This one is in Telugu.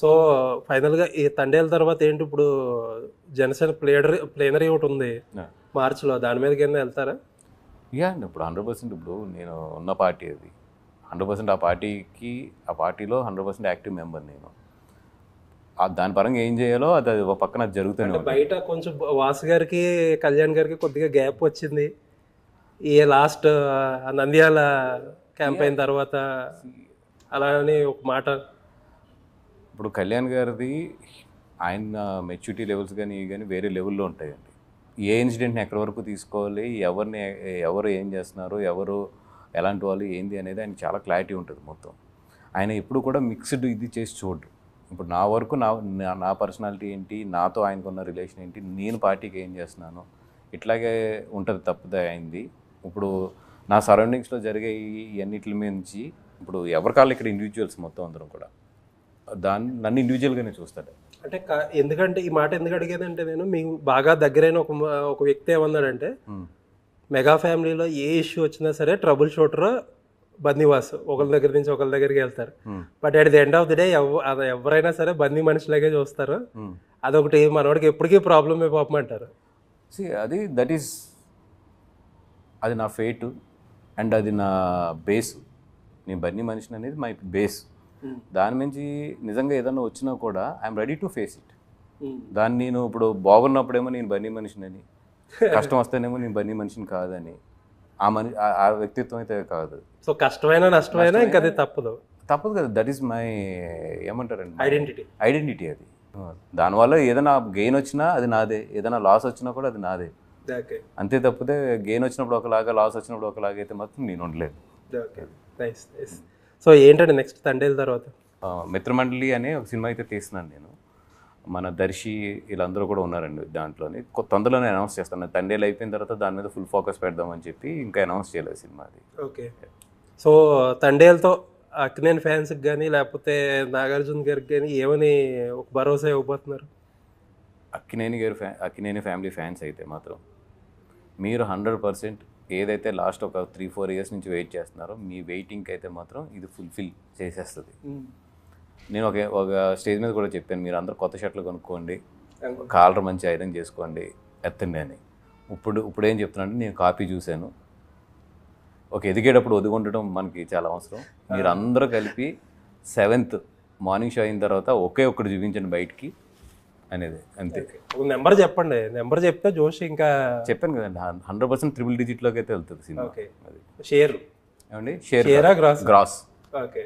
సో ఫైనల్గా ఈ తండేల తర్వాత ఏంటి ఇప్పుడు జనసేన ప్లేనరీ ఒకటి ఉంది మార్చిలో, దాని మీద కింద వెళ్తారా? ఇక అండి ఇప్పుడు 100% ఇప్పుడు నేను ఉన్న పార్టీ అది 100% ఆ పార్టీలో 100% యాక్టివ్ మెంబర్ నేను. దాని పరంగా ఏం చేయాలో అది ఒక పక్కన జరుగుతూనే ఉంటుంది. బయట కొంచెం వాసు గారికి కళ్యాణ్ గారికి కొద్దిగా గ్యాప్ వచ్చింది ఈ లాస్ట్ నంద్యాల క్యాంపెయిన్ తర్వాత, అలా అని ఒక మాట. ఇప్పుడు కళ్యాణ్ గారిది ఆయన మెచ్యూరిటీ లెవెల్స్ కానీ వేరే లెవెల్లో ఉంటాయండి. ఏ ఇన్సిడెంట్ని ఎక్కడి వరకు తీసుకోవాలి, ఎవరు ఏం చేస్తున్నారు, ఎవరు ఎలాంటి వాళ్ళు ఏంది అనేది ఆయన చాలా క్లారిటీ ఉంటుంది మొత్తం. ఆయన ఎప్పుడు కూడా మిక్స్డ్ ఇది చేసి చూడు. ఇప్పుడు నా వరకు నా పర్సనాలిటీ ఏంటి, నాతో ఆయనకున్న రిలేషన్ ఏంటి, నేను పార్టీకి ఏం చేస్తున్నాను, ఇట్లాగే ఉంటుంది తప్పదే అయింది. ఇప్పుడు నా సరౌండింగ్స్లో జరిగే ఇవన్నిటి నుంచి ఇప్పుడు ఎవరికాళ్ళు ఇక్కడ ఇండివిజువల్స్ మొత్తం అందరం కూడా నన్ను ఇండివిజువల్గానే చూస్తాడు. అంటే ఎందుకంటే ఈ మాట ఎందుకు అడిగేదంటే, నేను మీకు బాగా దగ్గరైన ఒక వ్యక్తి ఏమన్నాడంటే, మెగా ఫ్యామిలీలో ఏ ఇష్యూ వచ్చినా సరే ట్రబుల్ షూటర్ బన్నీవాసు ఒకరి దగ్గర నుంచి ఒకరి దగ్గరికి వెళ్తారు. But at the end of the day ఎవరైనా సరే బన్నీ మనుషులాగే చూస్తారు. అదొకటి మనవాడికి ఎప్పటికీ ప్రాబ్లమే పాపం అంటారు. అది నా ఫేట్ అండ్ అది నా బేస్. నేను బన్నీ మనిషిని అనేది మై బేస్. దాని నుంచి నిజంగా ఏదన్నా వచ్చినా కూడా I'm ready to face it. దాన్ని నేను ఇప్పుడు బాగున్నప్పుడేమో నేను బన్నీ మనిషినని, కష్టం వస్తేనేమో నేను బన్నీ మనిషిని కాదని, ఆ వ్యక్తిత్వం అయితే కాదు. సో కష్టమైనా నష్టమైనా ఇంకా అది తప్పదు కదా. దట్ ఈస్ మై ఏమంటారండి ఐడెంటిటీ. అది దానివల్ల ఏదైనా గెయిన్ వచ్చినా అది నాదే, ఏదైనా లాస్ వచ్చినా కూడా అది నాదే. అంతే తప్పితే గెయిన్ వచ్చినప్పుడు ఒకలాగా లాస్ వచ్చినప్పుడు ఒకలాగా అయితే మాత్రం నేను ఉండలేదు. సో ఏంటంటే నెక్స్ట్ తండేల తర్వాత మిత్రమండలి అనే ఒక సినిమా అయితే తీస్తున్నాను నేను. మన దర్శి వీళ్ళందరూ కూడా ఉన్నారండి దాంట్లోని. తొందరలోనే అనౌన్స్ చేస్తాను. తండేలు అయిపోయిన తర్వాత దాని మీద ఫుల్ ఫోకస్ పెడదామని చెప్పి ఇంకా అనౌన్స్ చేయలేదు సినిమా అది. ఓకే. సో తండేలతో అక్కినేని ఫ్యాన్స్కి కానీ లేకపోతే నాగార్జున గారికి కానీ ఏమని ఒక భరోసా ఇవ్వబోతున్నారు? అక్కినేని ఫ్యామిలీ ఫ్యాన్స్ అయితే మాత్రం మీరు 100% ఏదైతే లాస్ట్ ఒక 3-4 ఇయర్స్ నుంచి వెయిట్ చేస్తున్నారో మీ వెయిటింగ్కి అయితే మాత్రం ఇది ఫుల్ఫిల్ చేసేస్తుంది. నేను ఒక స్టేజ్ మీద కూడా చెప్పాను, మీరు అందరూ కొత్త షర్ట్లు కొనుక్కోండి, కాలర్ మంచి ఐరన్ చేసుకోండి, ఎత్తండి అని. ఇప్పుడు ఏం చెప్తున్నానంటే, నేను కాపీ చూశాను. ఎదిగేటప్పుడు ఒదిగుండటం మనకి చాలా అవసరం. మీరు అందరూ కలిపి 7th మార్నింగ్ షో అయిన తర్వాత ఒక్కటి చూపించండి బయటికి అనేది, అంతే. నెంబర్ చెప్పండి, నెంబర్ చెప్తే జోష్ ఇంకా చెప్పాను కదండి, 100% ట్రిపుల్ డిజిట్లోకి అయితే వెళ్తుంది సినిమా. షేర్ ఏమండి, షేర్ గ్రాస్. గ్రాస్. ఓకే.